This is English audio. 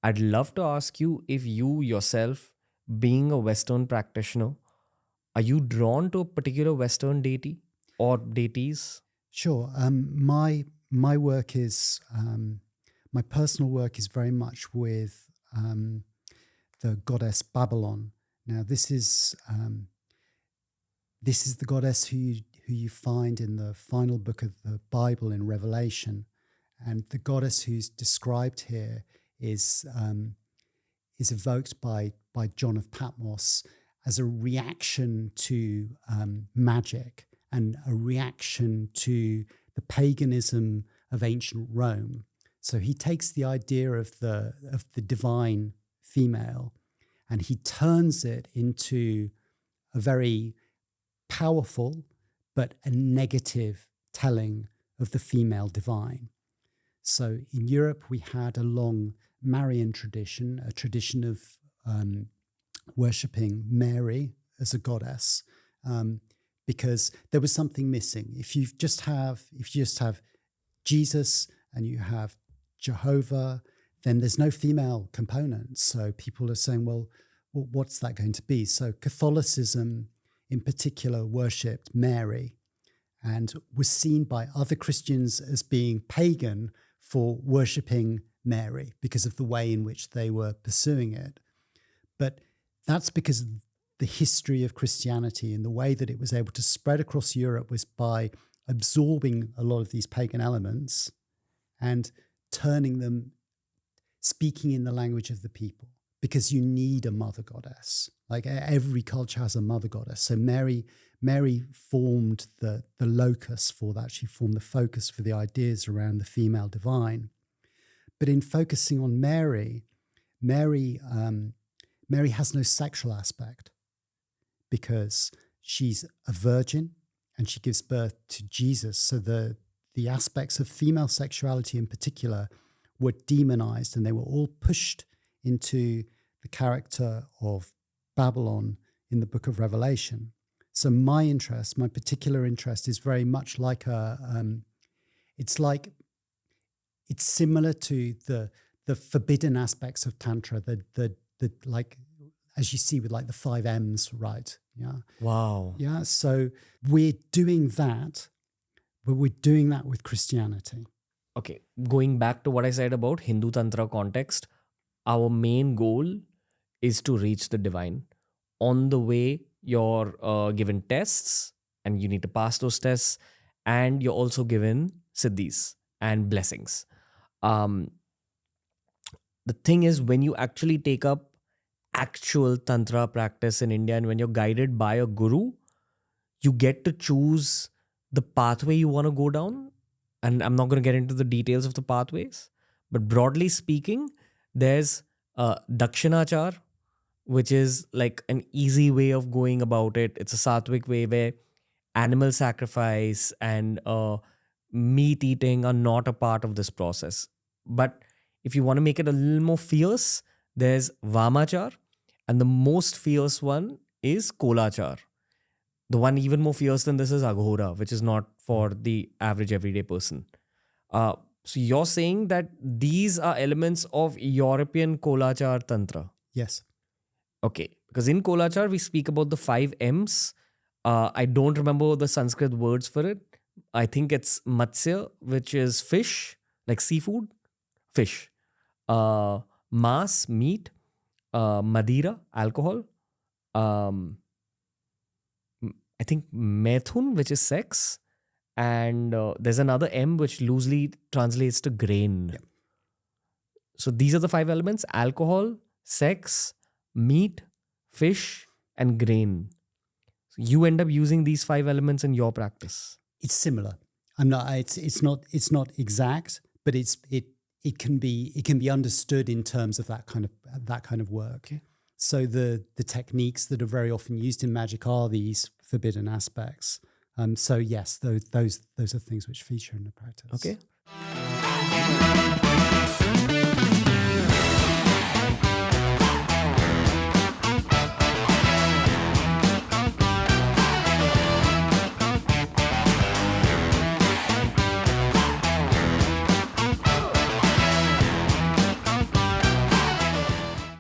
I'd love to ask you if you yourself, being a Western practitioner, are you drawn to a particular Western deity or deities? Sure. My work is my personal work is very much with the goddess Babylon. Now, this is the goddess who you find in the final book of the Bible in Revelation, and the goddess who's described here is evoked by John of Patmos as a reaction to magic and a reaction to the paganism of ancient Rome. So he takes the idea of the divine female and he turns it into a very powerful but a negative telling of the female divine. So in Europe, we had a long Marian tradition, a tradition of worshipping Mary as a goddess, because there was something missing. If you just have Jesus and you have Jehovah, then there's no female component. So people are saying, well, what's that going to be? So Catholicism in particular worshipped Mary and was seen by other Christians as being pagan for worshipping Mary because of the way in which they were pursuing it. But that's because the history of Christianity and the way that it was able to spread across Europe was by absorbing a lot of these pagan elements and turning them, speaking in the language of the people, because you need a mother goddess. Like every culture has a mother goddess. So Mary formed the locus for that. She formed the focus for the ideas around the female divine. But in focusing on Mary has no sexual aspect because she's a virgin and she gives birth to Jesus. So the aspects of female sexuality in particular were demonized and they were all pushed into the character of Babylon in the book of Revelation. So my particular interest is very much like it's similar to the forbidden aspects of Tantra, the like, as you see with like the 5 M's, right? Yeah. Wow. Yeah. So we're doing that, but we're doing that with Christianity. Okay, going back to what I said about Hindu Tantra context, our main goal is to reach the divine. On the way, you're given tests and you need to pass those tests, and you're also given siddhis and blessings. Um, the thing is, when you actually take up actual Tantra practice in India and when you're guided by a guru, you get to choose the pathway you want to go down. And I'm not going to get into the details of the pathways, but broadly speaking, there's Dakshinachar, which is like an easy way of going about it. It's a sattvic way where animal sacrifice and meat eating are not a part of this process. But if you want to make it a little more fierce, there's Vamachar, and the most fierce one is Kolachar. The one even more fierce than this is Aghora, which is not for the average everyday person. So you're saying that these are elements of European Kolachar Tantra? Yes. Okay, because in Kolachar, we speak about the 5 M's. I don't remember the Sanskrit words for it. I think it's Matsya, which is fish, like seafood, fish. Mas, meat. Madira, alcohol. I think Methun, which is sex. And there's another M, which loosely translates to grain. Yep. So these are the 5 elements: alcohol, sex, meat, fish, and grain. So you end up using these 5 elements in your practice. It's similar. It's not exact, but it can be understood in terms of that kind of work. Okay. So the techniques that are very often used in magic are these forbidden aspects. So yes, those are things which feature in the practice. Okay.